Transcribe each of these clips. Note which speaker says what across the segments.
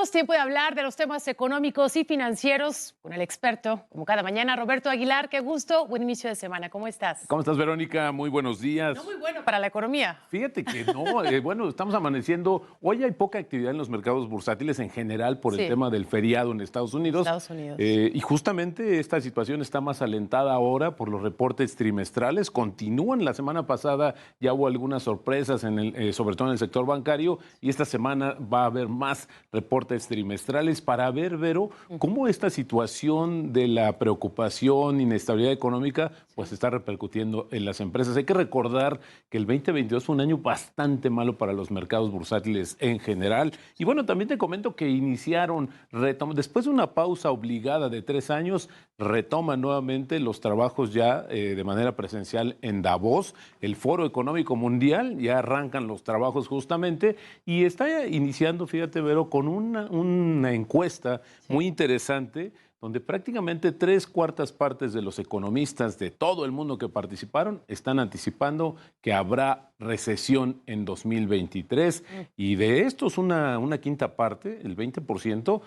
Speaker 1: Es tiempo de hablar de los temas económicos y financieros con el experto, como cada mañana, Roberto Aguilar. Qué gusto, buen inicio de semana. ¿Cómo estás?
Speaker 2: ¿Cómo estás, Verónica? Muy buenos
Speaker 1: No
Speaker 2: días.
Speaker 1: muy bueno para la economía.
Speaker 2: Fíjate que no, bueno, estamos amaneciendo. Hoy hay poca actividad en los mercados bursátiles en general por el
Speaker 1: Sí,
Speaker 2: tema del feriado en Estados Unidos.
Speaker 1: Estados Unidos.
Speaker 2: Y justamente esta situación está más alentada ahora por los reportes trimestrales. Continúan. La semana pasada ya hubo algunas sorpresas, sobre todo en el sector bancario, y esta semana va a haber más reportes trimestrales para ver, Vero, cómo esta situación de la preocupación, inestabilidad económica, pues está repercutiendo en las empresas. Hay que recordar que el 2022 fue un año bastante malo para los mercados bursátiles en general. Y bueno, también te comento que después de una pausa obligada de 3 años, retoman nuevamente los trabajos ya de manera presencial en Davos, el Foro Económico Mundial. Ya arrancan los trabajos justamente y está iniciando, fíjate, Vero, con una encuesta muy interesante, donde prácticamente 3/4 partes de los economistas de todo el mundo que participaron están anticipando que habrá recesión en 2023. Y de estos, una quinta parte, el 20%,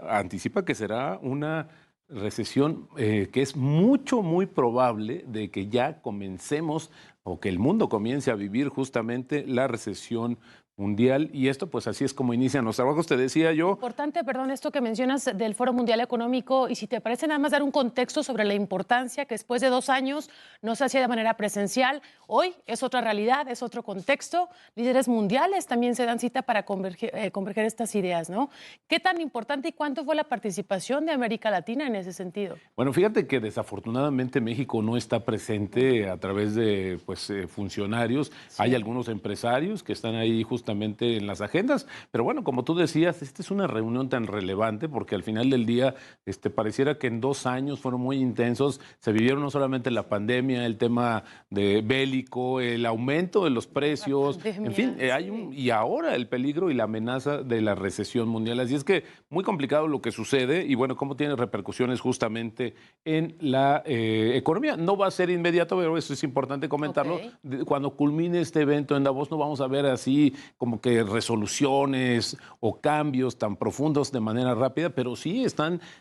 Speaker 2: anticipa que será una recesión que es muy probable de que ya comencemos o que el mundo comience a vivir justamente la recesión mundial. Y esto, pues así es como inician los trabajos. Te decía yo.
Speaker 1: Importante, perdón, esto que mencionas del Foro Mundial Económico, y si te parece nada más dar un contexto sobre la importancia que después de 2 años no se hacía de manera presencial. Hoy es otra realidad, es otro contexto. Líderes mundiales también se dan cita para converger estas ideas, ¿no? ¿Qué tan importante y cuánto fue la participación de América Latina en ese sentido?
Speaker 2: Bueno, fíjate que desafortunadamente México no está presente a través de funcionarios.
Speaker 1: Sí.
Speaker 2: Hay algunos empresarios que están ahí justamente en las agendas, pero bueno, como tú decías, esta es una reunión tan relevante porque al final del día pareciera que en 2 años fueron muy intensos. Se vivieron no solamente la pandemia, el tema de bélico, el aumento de los precios, en fin, y ahora el peligro y la amenaza de la recesión mundial. Así es que muy complicado lo que sucede y bueno, cómo tiene repercusiones justamente en la economía. No va a ser inmediato, pero eso es importante comentarlo.
Speaker 1: Ok.
Speaker 2: Cuando culmine este evento en Davos no vamos a ver así como que resoluciones o cambios tan profundos de manera rápida, pero sí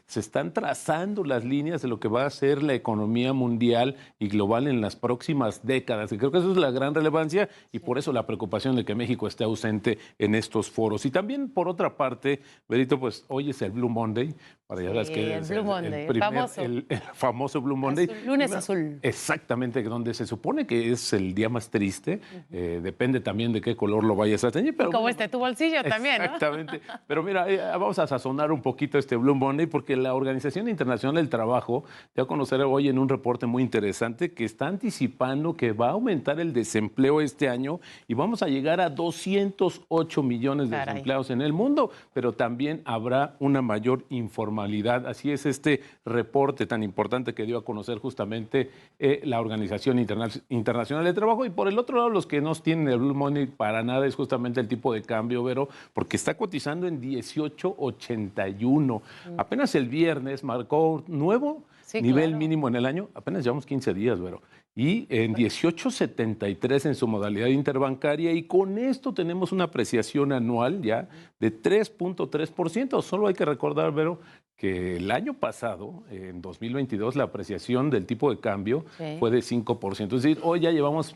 Speaker 2: se están trazando las líneas de lo que va a ser la economía mundial y global en las próximas décadas. Y creo que eso es la gran relevancia y por eso la preocupación de que México esté ausente en estos foros. Y también, por otra parte, Berito, pues hoy es el Blue Monday, para ya sabes que
Speaker 1: El
Speaker 2: es
Speaker 1: Blue Monday, el famoso.
Speaker 2: el famoso Blue Monday.
Speaker 1: Lunes azul.
Speaker 2: Exactamente, donde se supone que es el día más triste. Depende también de qué color lo vayas a teñir. Pero
Speaker 1: Y como tu bolsillo también, ¿no?
Speaker 2: exactamente. Pero mira, vamos a sazonar un poquito este Blue Monday porque la Organización Internacional del Trabajo dio a conocer hoy en un reporte muy interesante que está anticipando que va a aumentar el desempleo este año y vamos a llegar a 208 millones de desempleados en el mundo, pero también habrá una mayor informalidad. Así es este reporte tan importante que dio a conocer justamente la Organización Internacional del Trabajo. Y por el otro lado, los que no tienen el Blue Money para nada es justamente el tipo de cambio, Vero, porque está cotizando en 18.81. Apenas el viernes marcó nuevo nivel mínimo en el año. Apenas llevamos 15 días, Vero. Y en 18.73 en su modalidad interbancaria, y con esto tenemos una apreciación anual ya de 3.3%. Solo hay que recordar, Vero, que el año pasado, en 2022, la apreciación del tipo de cambio fue de 5%. Es decir, hoy ya llevamos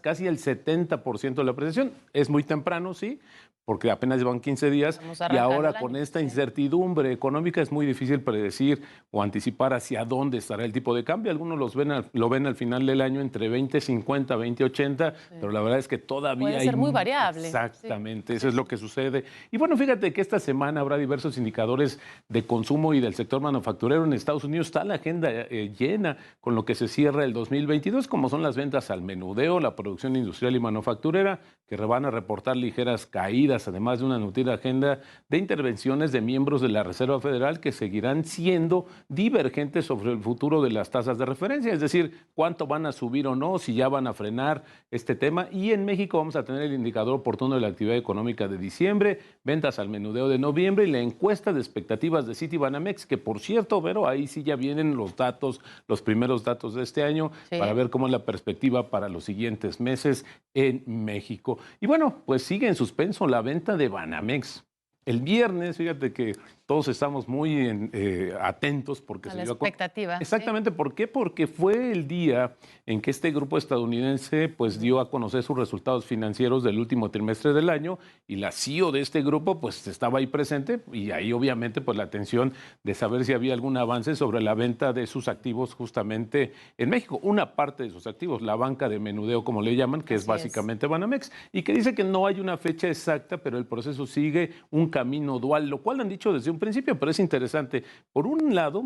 Speaker 2: casi el 70% de la apreciación. Es muy temprano, sí, porque apenas llevan 15 días y ahora con esta incertidumbre económica es muy difícil predecir o anticipar hacia dónde estará el tipo de cambio. Algunos lo ven al final del año entre 20.50, 20.80, pero la verdad es que todavía
Speaker 1: puede ser muy variable.
Speaker 2: Exactamente, eso es lo que sucede. Y bueno, fíjate que esta semana habrá diversos indicadores de consumo y del sector manufacturero en Estados Unidos. Está la agenda llena con lo que se cierra el 2022, como son las ventas al menudeo, la producción industrial y manufacturera, que van a reportar ligeras caídas, además de una nutrida agenda de intervenciones de miembros de la Reserva Federal que seguirán siendo divergentes sobre el futuro de las tasas de referencia, es decir, cuánto van a subir o no, si ya van a frenar este tema. Y en México vamos a tener el indicador oportuno de la actividad económica de diciembre, ventas al menudeo de noviembre y la encuesta de expectativas de Citibanamex, que por cierto, Vero, ahí sí ya vienen los datos, los primeros datos de este año, para ver cómo es la perspectiva para los siguientes meses en México. Y bueno, pues sigue en suspenso la venta de Banamex. El viernes, fíjate que todos estamos muy atentos porque
Speaker 1: a la expectativa.
Speaker 2: Exactamente, ¿sí? ¿Por qué? Porque fue el día en que este grupo estadounidense pues dio a conocer sus resultados financieros del último trimestre del año y la CEO de este grupo pues estaba ahí presente y ahí obviamente pues la atención de saber si había algún avance sobre la venta de sus activos justamente en México. Una parte de sus activos, la banca de menudeo como le llaman, que es básicamente Banamex, y que dice que no hay una fecha exacta, pero el proceso sigue un camino dual, lo cual han dicho desde un principio, pero es interesante. Por un lado,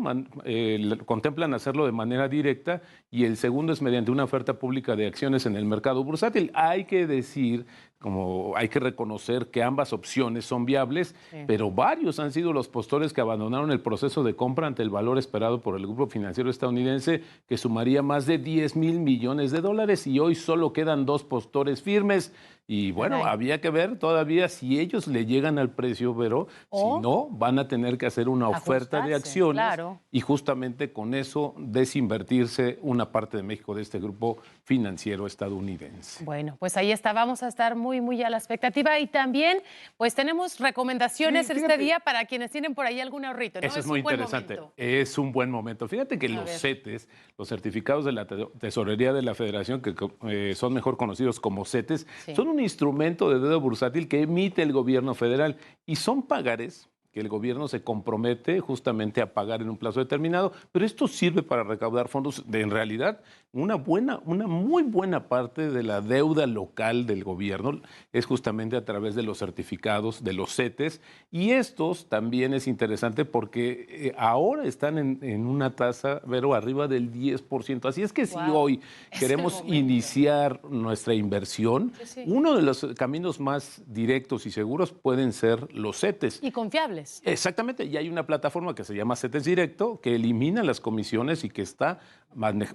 Speaker 2: contemplan hacerlo de manera directa y el segundo es mediante una oferta pública de acciones en el mercado bursátil. Hay que decir, como hay que reconocer que ambas opciones son viables, pero varios han sido los postores que abandonaron el proceso de compra ante el valor esperado por el grupo financiero estadounidense, que sumaría más de 10,000 millones de dólares y hoy solo quedan 2 postores firmes. Y bueno, había que ver todavía si ellos le llegan al precio, pero si no, van a tener que hacer una oferta de acciones y justamente con eso desinvertirse una parte de México de este grupo financiero estadounidense.
Speaker 1: Bueno, pues ahí está, vamos a estar muy a la expectativa y también pues tenemos recomendaciones este día para quienes tienen por ahí algún ahorrito, ¿no?
Speaker 2: Eso es muy interesante, es un buen momento. Fíjate que los CETES, los certificados de la Tesorería de la Federación, que son mejor conocidos como CETES, son un instrumento de deuda bursátil que emite el gobierno federal y son pagarés que el gobierno se compromete justamente a pagar en un plazo determinado, pero esto sirve para recaudar fondos en realidad una muy buena parte de la deuda local del gobierno es justamente a través de los certificados de los CETES y estos también es interesante porque ahora están en una tasa, pero arriba del 10%. Así es que si hoy queremos iniciar nuestra inversión, uno de los caminos más directos y seguros pueden ser los CETES.
Speaker 1: Y confiables.
Speaker 2: Exactamente, y hay una plataforma que se llama CETES Directo que elimina las comisiones y que está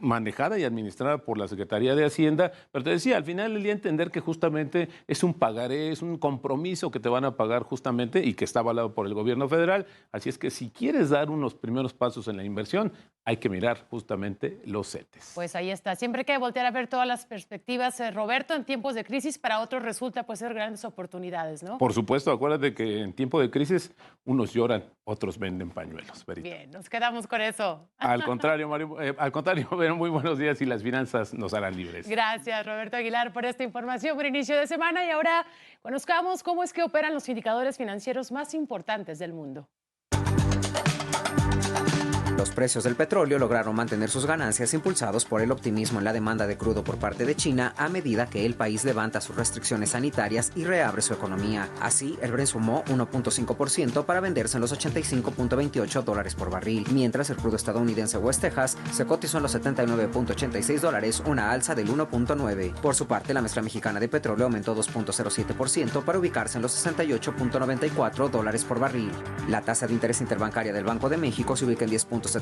Speaker 2: manejada y administrada por la Secretaría de Hacienda, pero te decía, al final del día entender que justamente es un pagaré, es un compromiso que te van a pagar justamente y que está avalado por el gobierno federal, así es que si quieres dar unos primeros pasos en la inversión, hay que mirar justamente los CETES.
Speaker 1: Pues ahí está, siempre hay que voltear a ver todas las perspectivas, Roberto, en tiempos de crisis, para otros resulta pues ser grandes oportunidades, ¿no?
Speaker 2: Por supuesto, acuérdate que en tiempo de crisis unos lloran, otros venden pañuelos. Verita.
Speaker 1: Bien, nos quedamos con eso.
Speaker 2: Al contrario, Mario, muy buenos días y las finanzas nos harán libres.
Speaker 1: Gracias, Roberto Aguilar, por esta información por inicio de semana y ahora conozcamos cómo es que operan los indicadores financieros más importantes del mundo.
Speaker 3: Los precios del petróleo lograron mantener sus ganancias impulsados por el optimismo en la demanda de crudo por parte de China a medida que el país levanta sus restricciones sanitarias y reabre su economía. Así, el Brent sumó 1.5% para venderse en los $85.28 por barril, mientras el crudo estadounidense West Texas se cotizó en los $79.86, una alza del 1.9%. Por su parte, la mezcla mexicana de petróleo aumentó 2.07% para ubicarse en los $68.94 por barril. La tasa de interés interbancaria del Banco de México se ubica en 10.76%,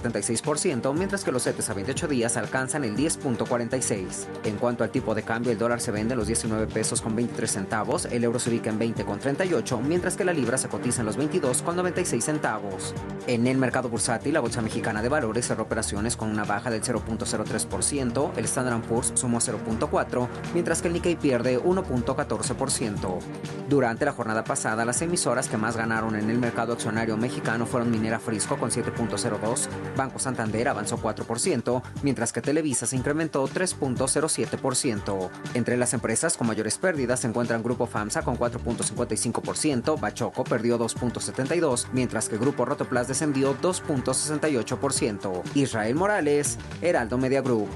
Speaker 3: mientras que los CETES a 28 días alcanzan el 10.46%. En cuanto al tipo de cambio, el dólar se vende en los 19 pesos con 23 centavos, el euro se ubica en 20.38, mientras que la libra se cotiza en los 22.96 centavos. En el mercado bursátil, la Bolsa Mexicana de Valores cerró operaciones con una baja del 0.03%, el Standard & Poor's sumó 0.4%, mientras que el Nikkei pierde 1.14%. Durante la jornada pasada, las emisoras que más ganaron en el mercado accionario mexicano fueron Minera Frisco con 7.02%, Banco Santander avanzó 4%, mientras que Televisa se incrementó 3.07%. Entre las empresas con mayores pérdidas se encuentran Grupo FAMSA con 4.55%, Bachoco perdió 2.72%, mientras que Grupo Rotoplas descendió 2.68%. Israel Morales, Heraldo Media Group.